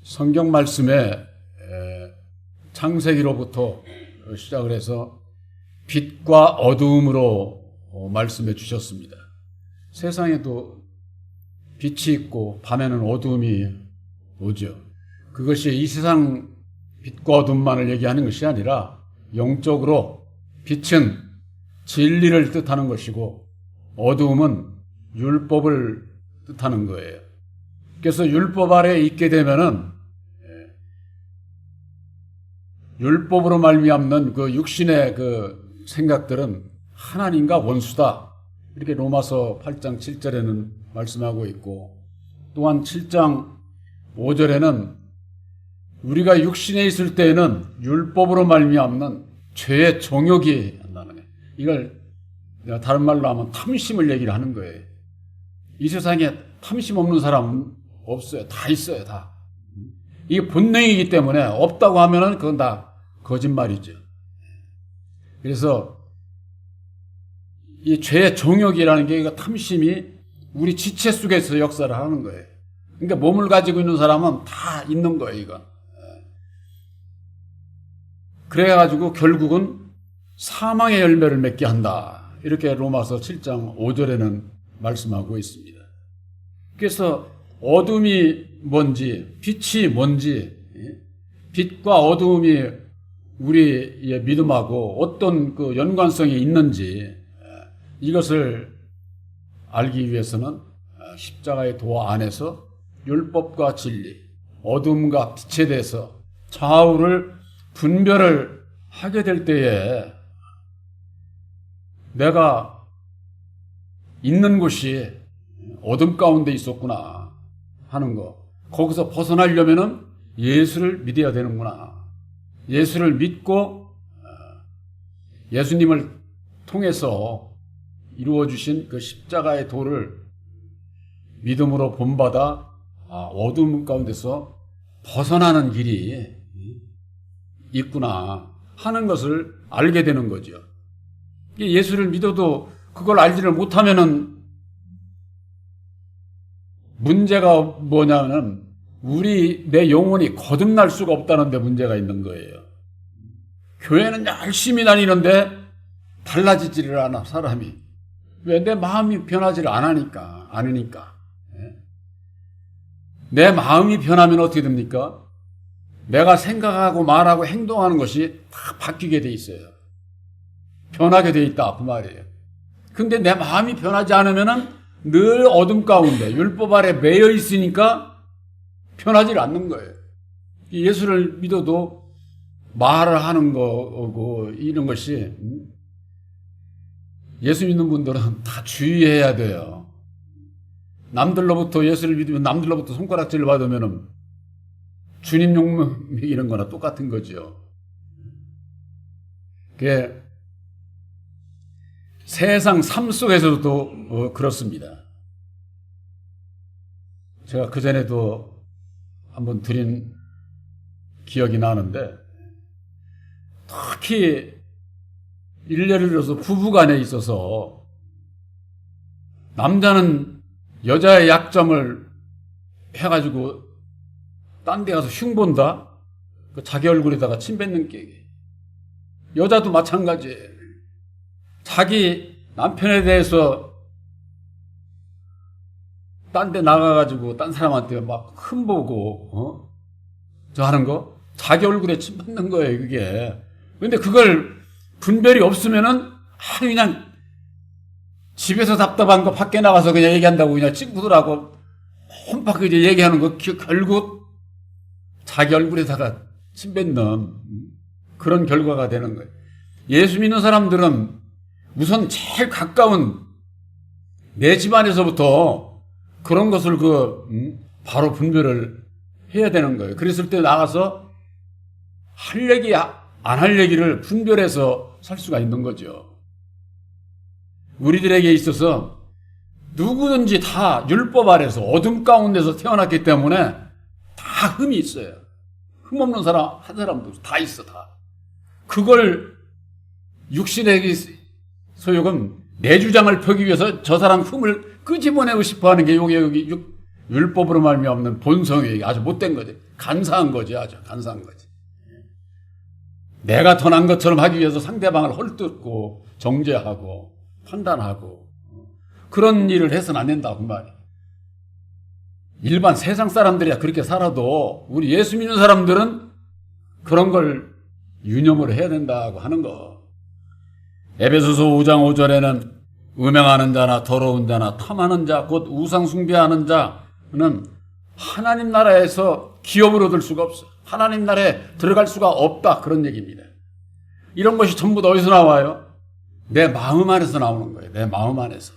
성경 말씀에 창세기로부터 시작을 해서 빛과 어두움으로 말씀해 주셨습니다. 세상에도 빛이 있고 밤에는 어두움이 오죠. 그것이 이 세상 빛과 어둠만을 얘기하는 것이 아니라 영적으로 빛은 진리를 뜻하는 것이고 어두움은 율법을 뜻하는 거예요. 그래서 율법 아래에 있게 되면은 율법으로 말미암는 그 육신의 그 생각들은 하나님과 원수다. 이렇게 로마서 8장 7절에는 말씀하고 있고, 또한 7장 5절에는 우리가 육신에 있을 때에는 율법으로 말미암는 죄의 정욕이 한다는 거예요. 이걸 내가 다른 말로 하면 탐심을 얘기를 하는 거예요. 이 세상에 탐심 없는 사람은 없어요. 다 있어요, 다. 이게 본능이기 때문에 없다고 하면은 그건 다 거짓말이죠. 그래서 이 죄의 정욕이라는 게 이거 탐심이 우리 지체 속에서 역사를 하는 거예요. 그러니까 몸을 가지고 있는 사람은 다 있는 거예요, 이거. 그래가지고 결국은 사망의 열매를 맺게 한다. 이렇게 로마서 7장 5절에는 말씀하고 있습니다. 그래서 어둠이 뭔지, 빛이 뭔지, 빛과 어두움이 우리의 믿음하고 어떤 그 연관성이 있는지 이것을 알기 위해서는 십자가의 도 안에서 율법과 진리, 어둠과 빛에 대해서 좌우를 분별을 하게 될 때에 내가 있는 곳이 어둠 가운데 있었구나 하는 거. 거기서 벗어나려면은 예수를 믿어야 되는구나. 예수를 믿고 예수님을 통해서 이루어주신 그 십자가의 도를 믿음으로 본받아 어둠 가운데서 벗어나는 길이 있구나 하는 것을 알게 되는 거죠. 예수를 믿어도 그걸 알지를 못하면은 문제가 뭐냐면 내 영혼이 거듭날 수가 없다는 데 문제가 있는 거예요. 교회는 열심히 다니는데 달라지지를 않아, 사람이. 왜? 내 마음이 변하지를 않으니까. 내 마음이 변하면 어떻게 됩니까? 내가 생각하고 말하고 행동하는 것이 다 바뀌게 돼 있어요. 변하게 돼 있다, 그 말이에요. 근데 내 마음이 변하지 않으면은 늘 어둠 가운데 율법 아래 매여 있으니까 변하지 않는 거예요. 예수를 믿어도 말을 하는 거고 이런 것이 예수 믿는 분들은 다 주의해야 돼요. 남들로부터 예수를 믿으면 남들로부터 손가락질을 받으면 주님 욕 먹이는 거나 똑같은 거죠. 그게 세상 삶 속에서도 그렇습니다. 제가 그전에도 한번 드린 기억이 나는데, 특히 일례를 들어서 부부간에 있어서 남자는 여자의 약점을 해가지고 딴 데 가서 흉본다? 자기 얼굴에다가 침 뱉는 게. 여자도 마찬가지예요. 자기 남편에 대해서 딴 데 나가가지고 딴 사람한테 막 흠보고, 저 하는 거? 자기 얼굴에 침 뱉는 거예요, 그게. 근데 그걸 분별이 없으면은, 그냥 집에서 답답한 거 밖에 나가서 그냥 얘기한다고 그냥 친구들하고 험팍 이제 얘기하는 거 결국 자기 얼굴에다가 침 뱉는 그런 결과가 되는 거예요. 예수 믿는 사람들은 우선 제일 가까운 내 집안에서부터 그런 것을 바로 분별을 해야 되는 거예요. 그랬을 때 나가서 할 얘기, 안 할 얘기를 분별해서 살 수가 있는 거죠. 우리들에게 있어서 누구든지 다 율법 아래서 어둠 가운데서 태어났기 때문에 다 흠이 있어요. 흠 없는 사람, 한 사람도 다 있어, 다. 그걸 육신의 소욕은 내 주장을 펴기 위해서 저 사람 흠을 끄집어내고 싶어 하는 게 여기 율법으로 말미암는 본성이 아주 못된 거지. 간사한 거지. 아주 간사한 거지. 내가 더 난 것처럼 하기 위해서 상대방을 헐뜯고 정죄하고 판단하고 그런 일을 해서는 안 된다고 그 말이야. 일반 세상 사람들이야 그렇게 살아도 우리 예수 믿는 사람들은 그런 걸 유념을 해야 된다고 하는 거. 에베소서 5장 5절에는 음행하는 자나 더러운 자나 탐하는 자 곧 우상 숭배하는 자는 하나님 나라에서 기업을 얻을 수가 없어. 하나님 나라에 들어갈 수가 없다. 그런 얘기입니다. 이런 것이 전부 다 어디서 나와요? 내 마음 안에서 나오는 거예요. 내 마음 안에서.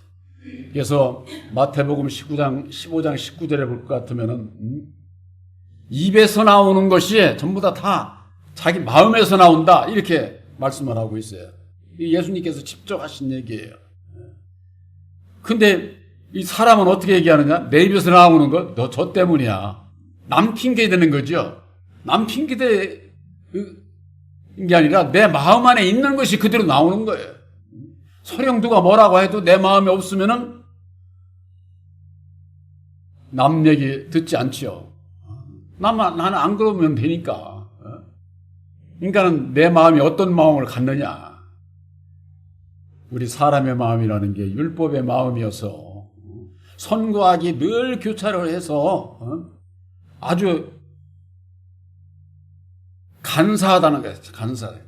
그래서 마태복음 15장 19절에 볼 것 같으면은 입에서 나오는 것이 전부 다 자기 마음에서 나온다. 이렇게 말씀을 하고 있어요. 예수님께서 직접 하신 얘기예요. 근데 이 사람은 어떻게 얘기하느냐? 내 입에서 나오는 것, 너 저 때문이야. 남 핑계 대는 거죠. 남 핑계 대는 게 아니라 내 마음 안에 있는 것이 그대로 나오는 거예요. 설령 누가 뭐라고 해도 내 마음에 없으면은 남 얘기 듣지 않지요. 나는 안 그러면 되니까. 그러니까는 내 마음이 어떤 마음을 갖느냐. 우리 사람의 마음이라는 게 율법의 마음이어서 선과 악이 늘 교차를 해서 아주 간사하다는 거예요. 간사해.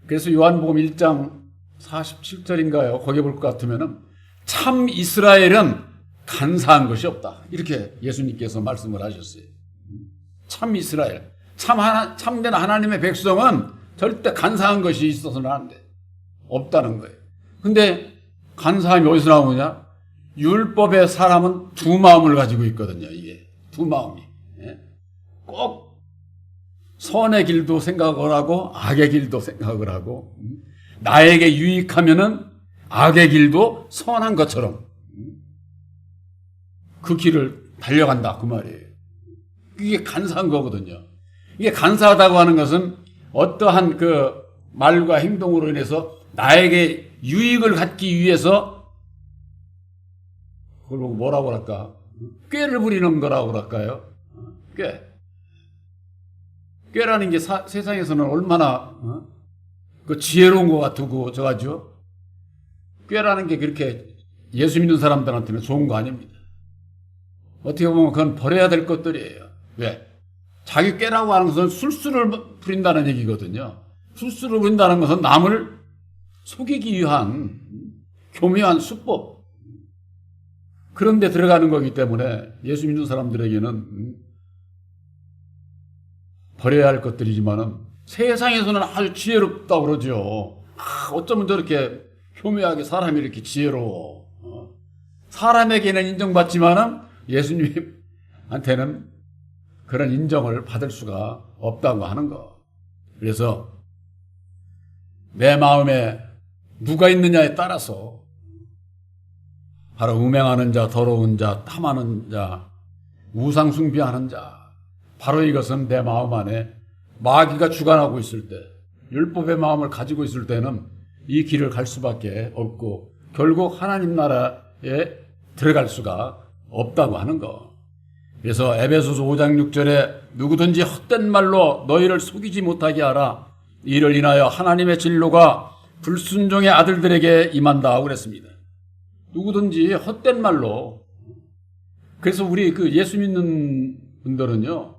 그래서 요한복음 1장 47절인가요? 거기에 볼 것 같으면은 참 이스라엘은 간사한 것이 없다. 이렇게 예수님께서 말씀을 하셨어요. 참 이스라엘, 참된 하나님의 백성은 절대 간사한 것이 있어서는 안 돼. 없다는 거예요. 근데 간사함이 어디서 나오느냐? 율법의 사람은 두 마음을 가지고 있거든요. 이게 두 마음이. 꼭 선의 길도 생각을 하고 악의 길도 생각을 하고 나에게 유익하면은 악의 길도 선한 것처럼 그 길을 달려간다 그 말이에요. 이게 간사한 거거든요. 이게 간사하다고 하는 것은 어떠한 그 말과 행동으로 인해서 나에게 유익을 갖기 위해서 그걸 뭐라고 할까? 꾀를 부리는 거라고 할까요? 꾀라는 게 세상에서는 얼마나 그 지혜로운 것 같고 저가죠. 꾀라는 게 그렇게 예수 믿는 사람들한테는 좋은 거 아닙니다. 어떻게 보면 그건 버려야 될 것들이에요. 왜? 자기 꾀라고 하는 것은 술수를 부린다는 얘기거든요. 술수를 부린다는 것은 남을 속이기 위한 교묘한 수법. 그런 데 들어가는 거기 때문에 예수 믿는 사람들에게는 버려야 할 것들이지만은 세상에서는 아주 지혜롭다고 그러죠. 어쩌면 저렇게 교묘하게 사람이 이렇게 지혜로워. 사람에게는 인정받지만은 예수님한테는 그런 인정을 받을 수가 없다고 하는 거. 그래서 내 마음에 누가 있느냐에 따라서 바로 음행하는 자, 더러운 자, 탐하는 자, 우상숭배하는 자, 바로 이것은 내 마음 안에 마귀가 주관하고 있을 때, 율법의 마음을 가지고 있을 때는 이 길을 갈 수밖에 없고 결국 하나님 나라에 들어갈 수가 없다고 하는 거. 그래서 에베소서 5장 6절에 누구든지 헛된 말로 너희를 속이지 못하게 하라. 이를 인하여 하나님의 진노가 불순종의 아들들에게 임한다 그랬습니다. 누구든지 헛된 말로. 그래서 우리 그 예수 믿는 분들은요,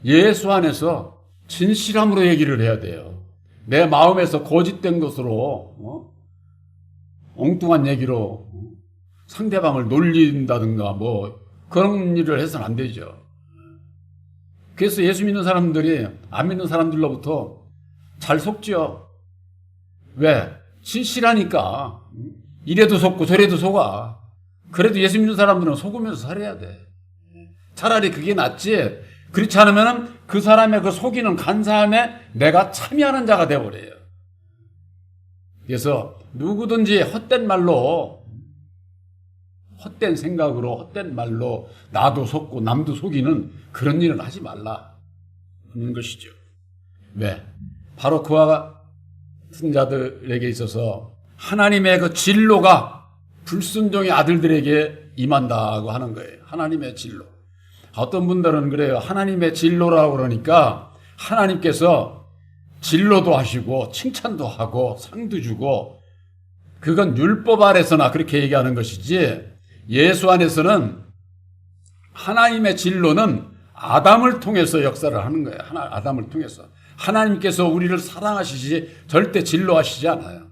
예수 안에서 진실함으로 얘기를 해야 돼요. 내 마음에서 거짓된 것으로 엉뚱한 얘기로 상대방을 놀린다든가 뭐 그런 일을 해서는 안 되죠. 그래서 예수 믿는 사람들이 안 믿는 사람들로부터 잘 속지요. 왜? 진실하니까. 이래도 속고 저래도 속아. 그래도 예수 믿는 사람들은 속으면서 살아야 돼. 차라리 그게 낫지. 그렇지 않으면 그 사람의 그 속이는 간사함에 내가 참여하는 자가 되어버려요. 그래서 누구든지 헛된 말로, 헛된 생각으로, 헛된 말로 나도 속고 남도 속이는 그런 일은 하지 말라 하는 것이죠. 왜? 바로 그와 같은 자들에게 있어서 하나님의 그 진노가 불순종의 아들들에게 임한다고 하는 거예요. 하나님의 진로. 어떤 분들은 그래요. 하나님의 진로라고 그러니까 하나님께서 진로도 하시고 칭찬도 하고 상도 주고 그건 율법 아래서나 그렇게 얘기하는 것이지 예수 안에서는 하나님의 진로는 아담을 통해서 역사를 하는 거예요. 아담을 통해서. 하나님께서 우리를 사랑하시지 절대 진로하시지 않아요.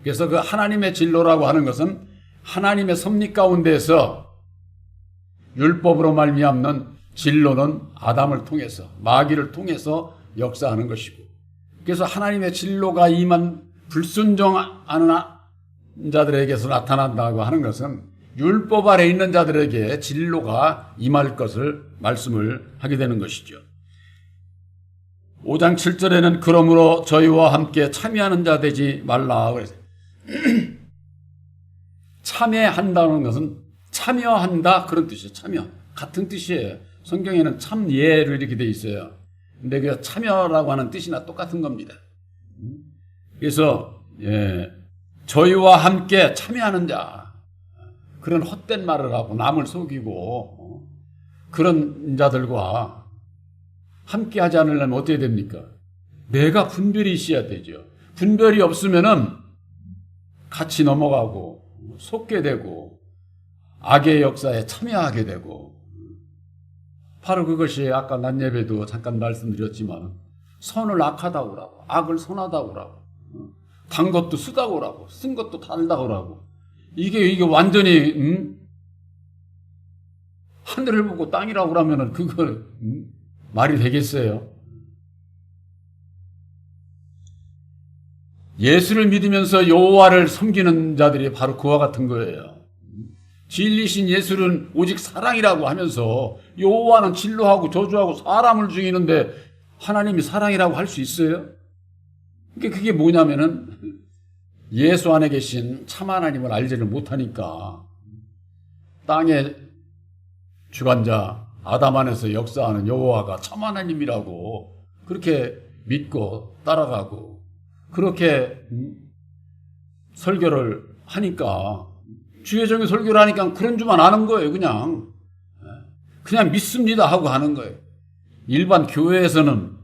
그래서 그 하나님의 진로라고 하는 것은 하나님의 섭리 가운데에서 율법으로 말미암는 진로는 아담을 통해서 마귀를 통해서 역사하는 것이고 그래서 하나님의 진로가 임한 불순종하는 자들에게서 나타난다고 하는 것은 율법 아래 있는 자들에게 진로가 임할 것을 말씀을 하게 되는 것이죠. 5장 7절에는 그러므로 저희와 함께 참여하는 자 되지 말라 그랬어요. 참여한다는 것은 참여한다 그런 뜻이에요. 참여 같은 뜻이에요. 성경에는 참예를 이렇게 돼 있어요. 근데 그 참여라고 하는 뜻이나 똑같은 겁니다. 그래서 저희와 함께 참여하는 자 그런 헛된 말을 하고 남을 속이고 그런 자들과 함께 하지 않으려면 어떻게 됩니까? 내가 분별이 있어야 되죠. 분별이 없으면은 같이 넘어가고 속게 되고 악의 역사에 참여하게 되고 바로 그것이 아까 낮 예배도 잠깐 말씀드렸지만 선을 악하다고 그러고 악을 선하다고 그러고 단 것도 쓰다고 그러고 쓴 것도 달다고 그러고 이게 완전히 하늘을 보고 땅이라고 그러면은 그거 말이 되겠어요? 예수를 믿으면서 여호와를 섬기는 자들이 바로 그와 같은 거예요. 진리신 예수는 오직 사랑이라고 하면서 여호와는 진노하고 저주하고 사람을 죽이는데 하나님이 사랑이라고 할 수 있어요? 그게 뭐냐면은 예수 안에 계신 참 하나님을 알지를 못하니까 땅의 주관자 아담 안에서 역사하는 여호와가 참 하나님이라고 그렇게 믿고 따라가고 그렇게 설교를 하니까 주의종의 설교를 하니까 그런 줄만 아는 거예요. 그냥 믿습니다 하고 하는 거예요. 일반 교회에서는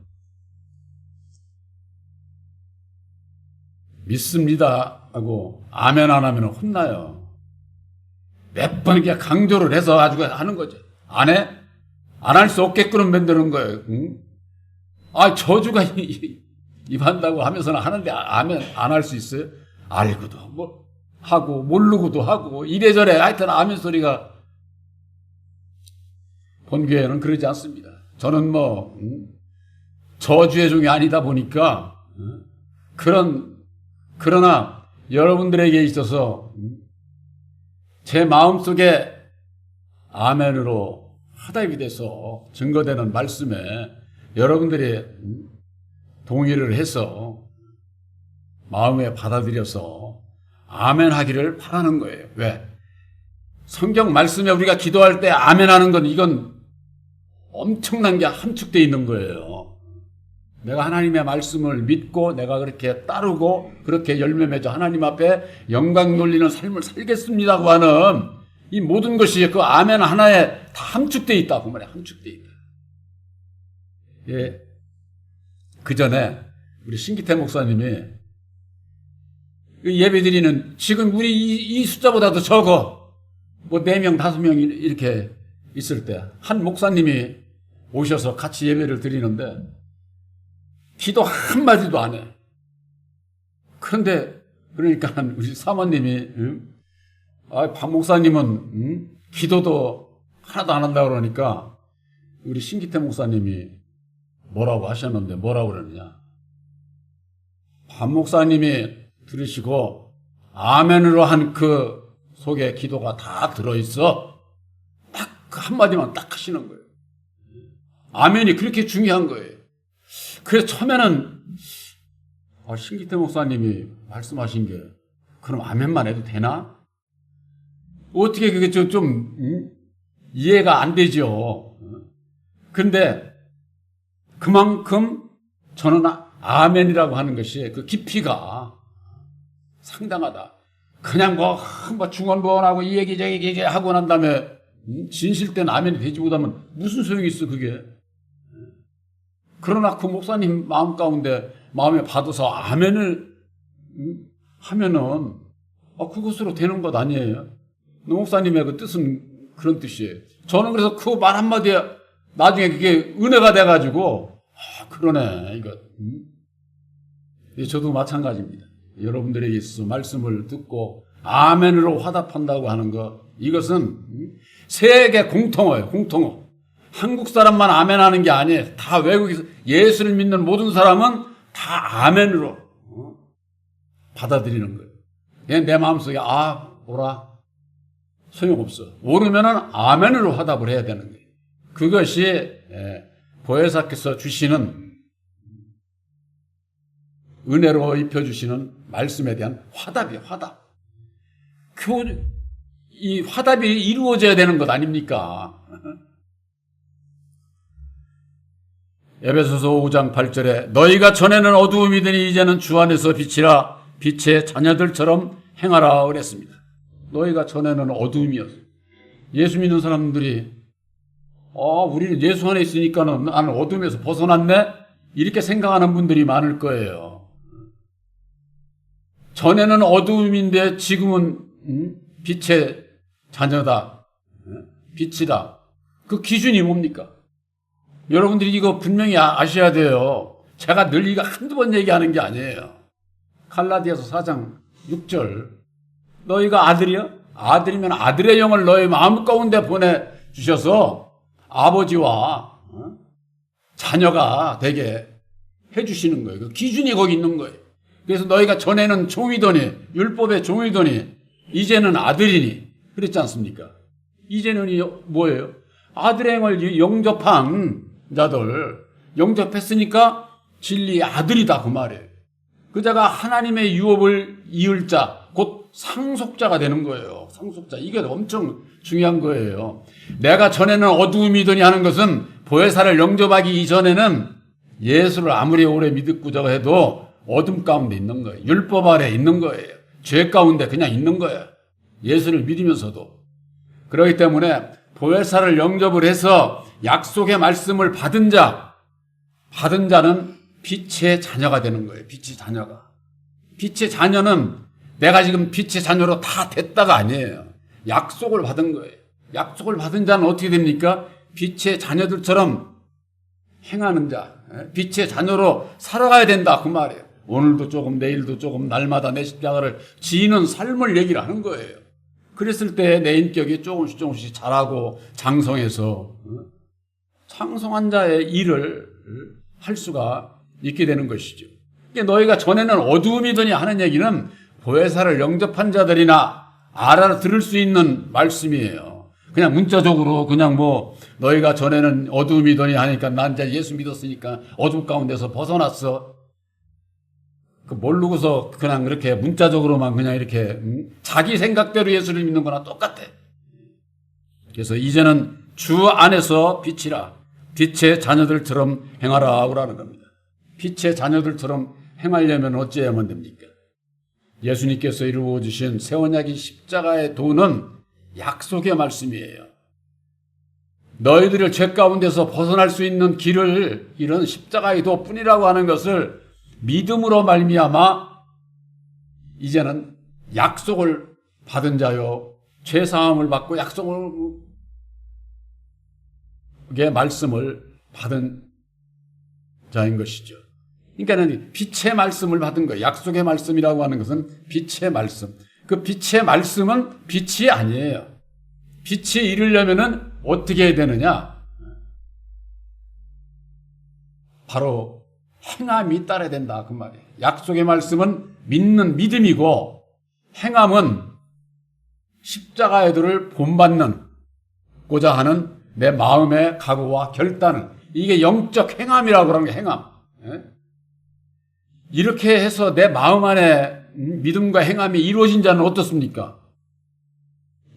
믿습니다 하고 아멘 안 하면 혼나요. 몇 번 이렇게 강조를 해서 아주 하는 거죠. 안 해? 안 할 수 없게끔 만드는 거예요. 저주가 임한다고 하면서는 하는데 아멘 안 할 수 있어요? 알고도 뭐 하고 모르고도 하고 이래저래 하여튼 아멘 소리가 본교회는 그러지 않습니다. 저는 저주의 종이 아니다 보니까 그러나 여러분들에게 있어서 제 마음속에 아멘으로 화답이 돼서 증거되는 말씀에 여러분들이 동의를 해서 마음에 받아들여서 아멘 하기를 바라는 거예요. 왜? 성경 말씀에 우리가 기도할 때 아멘 하는 건 이건 엄청난 게 함축되어 있는 거예요. 내가 하나님의 말씀을 믿고 내가 그렇게 따르고 그렇게 열매 맺어 하나님 앞에 영광 돌리는 삶을 살겠습니다고 하는 이 모든 것이 그 아멘 하나에 다 함축되어 있다고 말이야. 함축되어 있다. 예. 그 전에 우리 신기태 목사님이 예배 드리는 지금 우리 이 숫자보다도 적어. 4명, 5명 이렇게 있을 때 한 목사님이 오셔서 같이 예배를 드리는데 기도 한마디도 안 해. 그런데 그러니까 우리 사모님이 박 목사님은 기도도 하나도 안 한다고 그러니까 우리 신기태 목사님이 뭐라고 하셨는데 뭐라고 그러느냐. 박 목사님이 들으시고 아멘으로 한 그 속에 기도가 다 들어있어. 딱 그 한마디만 딱 하시는 거예요. 아멘이 그렇게 중요한 거예요. 그래서 처음에는 신기태 목사님이 말씀하신 게 그럼 아멘만 해도 되나? 어떻게 그게 좀 이해가 안 되죠. 근데 그만큼 저는 아멘이라고 하는 것이 그 깊이가 상당하다. 그냥 뭐 중언부언하고 이 얘기 저기 얘기 하고 난 다음에 진실 때 아멘이 되지 못하면 무슨 소용이 있어 그게. 그러나 그 목사님 마음 가운데 마음에 받아서 아멘을 하면은 그것으로 되는 것 아니에요. 목사님의 그 뜻은 그런 뜻이에요. 저는 그래서 그 말 한마디에 나중에 그게 은혜가 돼가지고 그러네 이거. 저도 마찬가지입니다. 여러분들에게 있어서 말씀을 듣고 아멘으로 화답한다고 하는 것, 이것은 세계 공통어예요. 공통어. 한국 사람만 아멘하는 게 아니에요. 다 외국에서 예수를 믿는 모든 사람은 다 아멘으로 받아들이는 거예요. 그냥 내 마음속에 오라 소용없어. 모르면은 아멘으로 화답을 해야 되는 거예요. 그것이 보혜사께서 주시는 은혜로 입혀주시는 말씀에 대한 화답이에요. 화답. 이 화답이 이루어져야 되는 것 아닙니까? 에베소서 5장 8절에 너희가 전에는 어두움이더니 이제는 주 안에서 빛이라 빛의 자녀들처럼 행하라 그랬습니다. 너희가 전에는 어두움이었어. 예수 믿는 사람들이 우리는 예수 안에 있으니까는 나는 어둠에서 벗어났네? 이렇게 생각하는 분들이 많을 거예요. 전에는 어두움인데 지금은 빛의 자녀다. 빛이다. 그 기준이 뭡니까? 여러분들이 이거 분명히 아셔야 돼요. 제가 늘 이거 한두 번 얘기하는 게 아니에요. 갈라디아서 4장 6절. 너희가 아들이야? 아들이면 아들의 영을 너희 마음 가운데 보내주셔서 아버지와 자녀가 되게 해주시는 거예요. 그 기준이 거기 있는 거예요. 그래서 너희가 전에는 종이더니 율법의 종이더니 이제는 아들이니 그랬지 않습니까? 이제는 뭐예요? 아들의 영을 영접한 자들, 영접했으니까 진리의 아들이다 그 말이에요. 그 자가 하나님의 유업을 이을 자, 곧 상속자가 되는 거예요. 상속자. 이게 엄청 중요한 거예요. 내가 전에는 어두움이더니 하는 것은 보혜사를 영접하기 이전에는 예수를 아무리 오래 믿었고자 해도 어둠 가운데 있는 거예요. 율법 아래 있는 거예요. 죄 가운데 그냥 있는 거예요. 예수를 믿으면서도. 그렇기 때문에 보혜사를 영접을 해서 약속의 말씀을 받은 자는 빛의 자녀가 되는 거예요. 빛의 자녀가. 빛의 자녀는 내가 지금 빛의 자녀로 다 됐다가 아니에요. 약속을 받은 거예요. 약속을 받은 자는 어떻게 됩니까? 빛의 자녀들처럼 행하는 자, 빛의 자녀로 살아가야 된다 그 말이에요. 오늘도 조금 내일도 조금 날마다 내 십자가를 지는 삶을 얘기를 하는 거예요. 그랬을 때 내 인격이 조금씩 자라고 장성해서 장성한 자의 일을 할 수가 있게 되는 것이죠. 너희가 전에는 어두움이더니 하는 얘기는 보혜사를 영접한 자들이나 알아들을 수 있는 말씀이에요. 그냥 문자적으로 그냥 너희가 전에는 어두움이더니 하니까 난 이제 예수 믿었으니까 어둠 가운데서 벗어났어. 모르고서 그냥 그렇게 문자적으로만 그냥 이렇게 자기 생각대로 예수를 믿는 거나 똑같아. 그래서 이제는 주 안에서 빛이라 빛의 자녀들처럼 행하라 그러는 겁니다. 빛의 자녀들처럼 행하려면 어찌해야만 됩니까? 예수님께서 이루어 주신 새 언약의 십자가의 도는 약속의 말씀이에요. 너희들을 죄 가운데서 벗어날 수 있는 길을 이런 십자가의 도뿐이라고 하는 것을 믿음으로 말미암아 이제는 약속을 받은 자요, 죄 사함을 받고 약속의 말씀을 받은 자인 것이죠. 그러니까 빛의 말씀을 받은 거예요. 약속의 말씀이라고 하는 것은 빛의 말씀. 그 빛의 말씀은 빛이 아니에요. 빛이 이르려면은 어떻게 해야 되느냐? 바로 행함이 따라야 된다 그 말이에요. 약속의 말씀은 믿는 믿음이고 행함은 십자가의 도를 본받는고자 하는 내 마음의 각오와 결단을, 이게 영적 행함이라고 하는 게 행함. 이렇게 해서 내 마음 안에 믿음과 행함이 이루어진 자는 어떻습니까?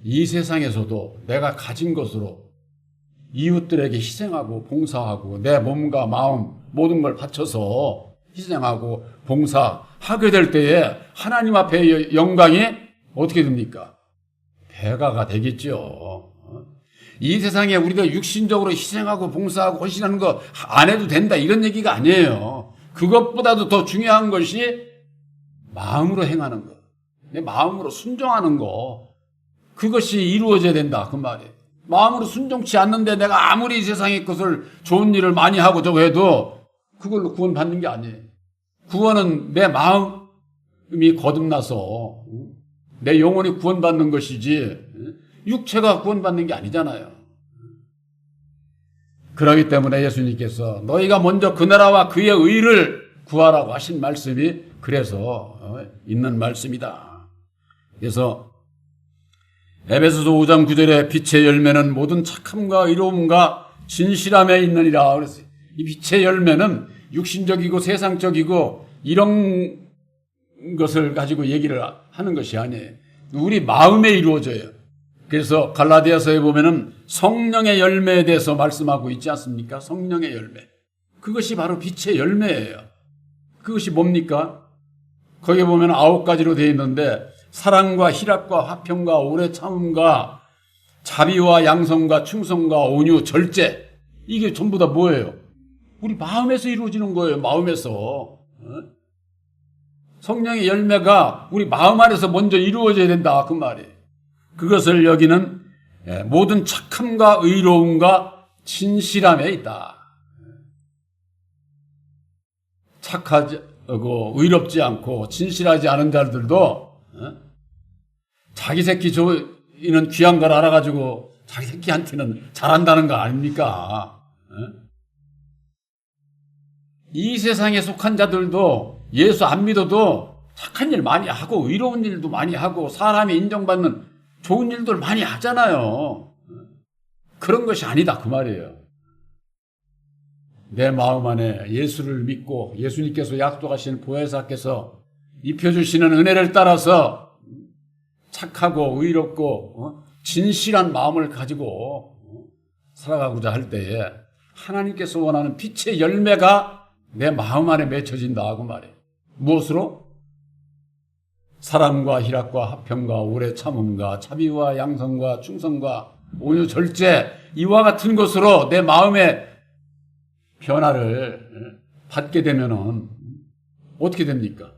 이 세상에서도 내가 가진 것으로 이웃들에게 희생하고 봉사하고 내 몸과 마음 모든 걸 바쳐서 희생하고 봉사하게 될 때에 하나님 앞에 영광이 어떻게 됩니까? 배가가 되겠죠. 이 세상에 우리가 육신적으로 희생하고 봉사하고 헌신하는 거 안 해도 된다 이런 얘기가 아니에요. 그것보다도 더 중요한 것이 마음으로 행하는 거. 내 마음으로 순종하는 거. 그것이 이루어져야 된다 그 말이에요. 마음으로 순종치 않는데 내가 아무리 이 세상의 것을 좋은 일을 많이 하고 저거 해도 그걸로 구원받는 게 아니에요. 구원은 내 마음이 거듭나서 내 영혼이 구원받는 것이지 육체가 구원받는 게 아니잖아요. 그렇기 때문에 예수님께서 너희가 먼저 그 나라와 그의 의를 구하라고 하신 말씀이 그래서 있는 말씀이다. 그래서 에베소서 5장 9절에 빛의 열매는 모든 착함과 의로움과 진실함에 있느니라. 그래서 이 빛의 열매는 육신적이고 세상적이고 이런 것을 가지고 얘기를 하는 것이 아니에요. 우리 마음에 이루어져요. 그래서 갈라디아서에 보면은 성령의 열매에 대해서 말씀하고 있지 않습니까? 성령의 열매. 그것이 바로 빛의 열매예요. 그것이 뭡니까? 거기에 보면 9가지로 되어 있는데 사랑과 희락과 화평과 오래 참음과 자비와 양성과 충성과 온유, 절제. 이게 전부 다 뭐예요? 우리 마음에서 이루어지는 거예요. 마음에서. 성령의 열매가 우리 마음 안에서 먼저 이루어져야 된다. 그 말이에요. 그것을 여기는 모든 착함과 의로움과 진실함에 있다. 착하고 의롭지 않고 진실하지 않은 자들도 자기 새끼 조이는 귀한 걸 알아가지고 자기 새끼한테는 잘한다는 거 아닙니까? 이 세상에 속한 자들도 예수 안 믿어도 착한 일 많이 하고 의로운 일도 많이 하고 사람이 인정받는 좋은 일들 많이 하잖아요. 그런 것이 아니다 그 말이에요. 내 마음 안에 예수를 믿고 예수님께서 약속하신 보혜사께서 입혀주시는 은혜를 따라서 착하고 의롭고 진실한 마음을 가지고 살아가고자 할 때에 하나님께서 원하는 빛의 열매가 내 마음 안에 맺혀진다 그 말이에요. 무엇으로? 사랑과 희락과 화평과 오래 참음과 자비와 양성과 충성과 온유 절제 이와 같은 것으로 내 마음의 변화를 받게 되면은 어떻게 됩니까?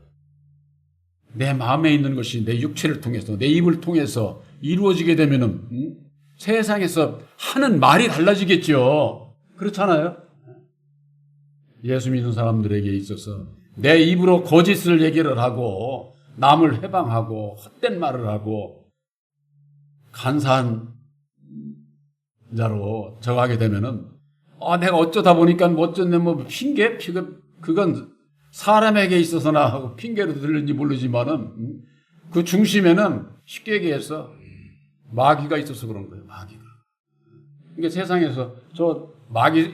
내 마음에 있는 것이 내 육체를 통해서 내 입을 통해서 이루어지게 되면은 세상에서 하는 말이 달라지겠죠. 그렇잖아요. 예수 믿는 사람들에게 있어서 내 입으로 거짓을 얘기를 하고 남을 해방하고 헛된 말을 하고 간사한 자로 저하게 되면은 내가 어쩌다 보니까 어쩌네 뭐 핑계? 그건 사람에게 있어서나 하고 핑계로 들는지 모르지만은 그 중심에는 쉽게 얘기해서 마귀가 있어서 그런 거예요. 마귀가. 그러니까 세상에서 저 마귀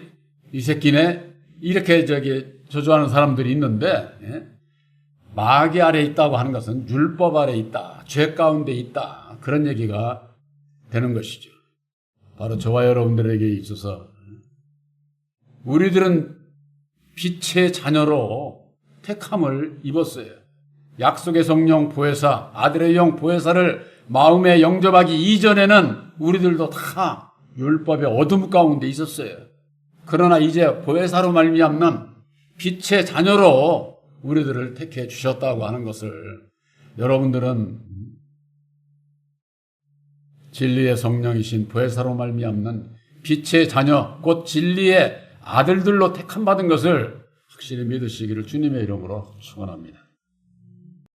이 새끼네 이렇게 저주하는 사람들이 있는데 마귀 아래 있다고 하는 것은 율법 아래 있다. 죄 가운데 있다. 그런 얘기가 되는 것이죠. 바로 저와 여러분들에게 있어서 우리들은 빛의 자녀로 택함을 입었어요. 약속의 성령 보혜사, 아들의 영 보혜사를 마음에 영접하기 이전에는 우리들도 다 율법의 어둠 가운데 있었어요. 그러나 이제 보혜사로 말미암는 빛의 자녀로 우리들을 택해 주셨다고 하는 것을 여러분들은 진리의 성령이신 보혜사로 말미암는 빛의 자녀 곧 진리의 아들들로 택함 받은 것을 확실히 믿으시기를 주님의 이름으로 축원합니다.